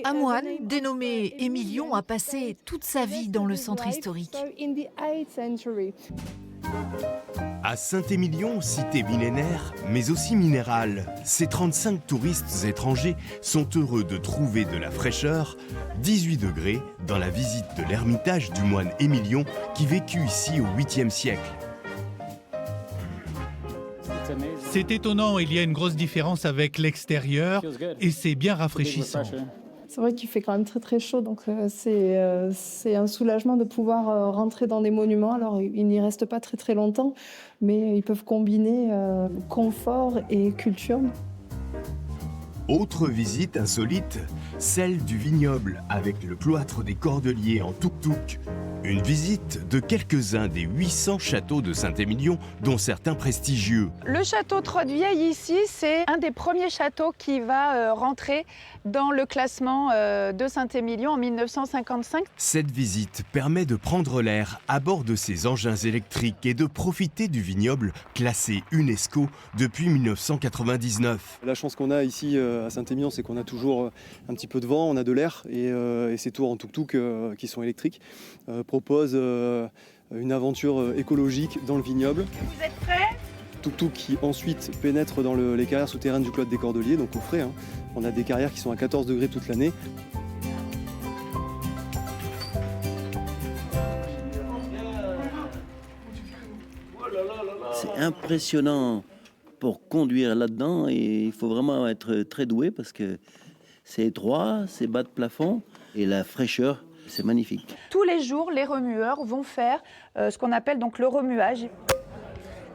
Un moine dénommé Émilion a passé toute sa vie dans le centre historique. À Saint-Émilion, cité millénaire, mais aussi minérale, ces 35 touristes étrangers sont heureux de trouver de la fraîcheur, 18 degrés, dans la visite de l'ermitage du moine Émilion qui vécut ici au 8e siècle. C'est étonnant, il y a une grosse différence avec l'extérieur et c'est bien rafraîchissant. C'est vrai qu'il fait quand même très très chaud, donc c'est un soulagement de pouvoir rentrer dans des monuments. Alors ils n'y restent pas très très longtemps, mais ils peuvent combiner confort et culture. Autre visite insolite, celle du vignoble avec le cloître des Cordeliers en tuk-tuk. Une visite de quelques-uns des 800 châteaux de Saint-Émilion, dont certains prestigieux. Le château Trotte-Vieille ici, c'est un des premiers châteaux qui va rentrer dans le classement de Saint-Émilion en 1955. Cette visite permet de prendre l'air à bord de ces engins électriques et de profiter du vignoble classé UNESCO depuis 1999. La chance qu'on a ici à Saint-Émilion, c'est qu'on a toujours un petit peu de vent, on a de l'air et ces tours en tuk-tuk qui sont électriques proposent une aventure écologique dans le vignoble. Vous êtes prêts ? Tuk-tuk qui ensuite pénètre dans les carrières souterraines du cloître des Cordeliers, donc au frais. Hein. On a des carrières qui sont à 14 degrés toute l'année. C'est impressionnant pour conduire là-dedans et il faut vraiment être très doué parce que c'est étroit, c'est bas de plafond et la fraîcheur, c'est magnifique. Tous les jours, les remueurs vont faire ce qu'on appelle donc le remuage.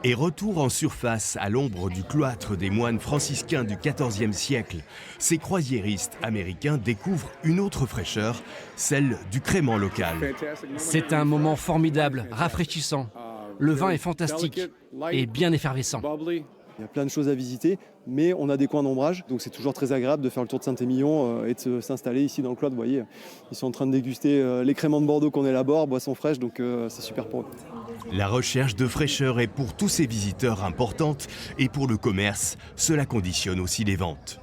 Et retour en surface à l'ombre du cloître des moines franciscains du XIVe siècle, ces croisiéristes américains découvrent une autre fraîcheur, celle du crément local. C'est un moment formidable, rafraîchissant. Le vin est fantastique et bien effervescent. Il y a plein de choses à visiter, mais on a des coins d'ombrage, donc c'est toujours très agréable de faire le tour de Saint-Émilion et de s'installer ici dans le cloître. Vous voyez, ils sont en train de déguster les créments de Bordeaux qu'on élabore, boissons fraîches, donc c'est super pour eux. La recherche de fraîcheur est pour tous ces visiteurs importante et pour le commerce, cela conditionne aussi les ventes.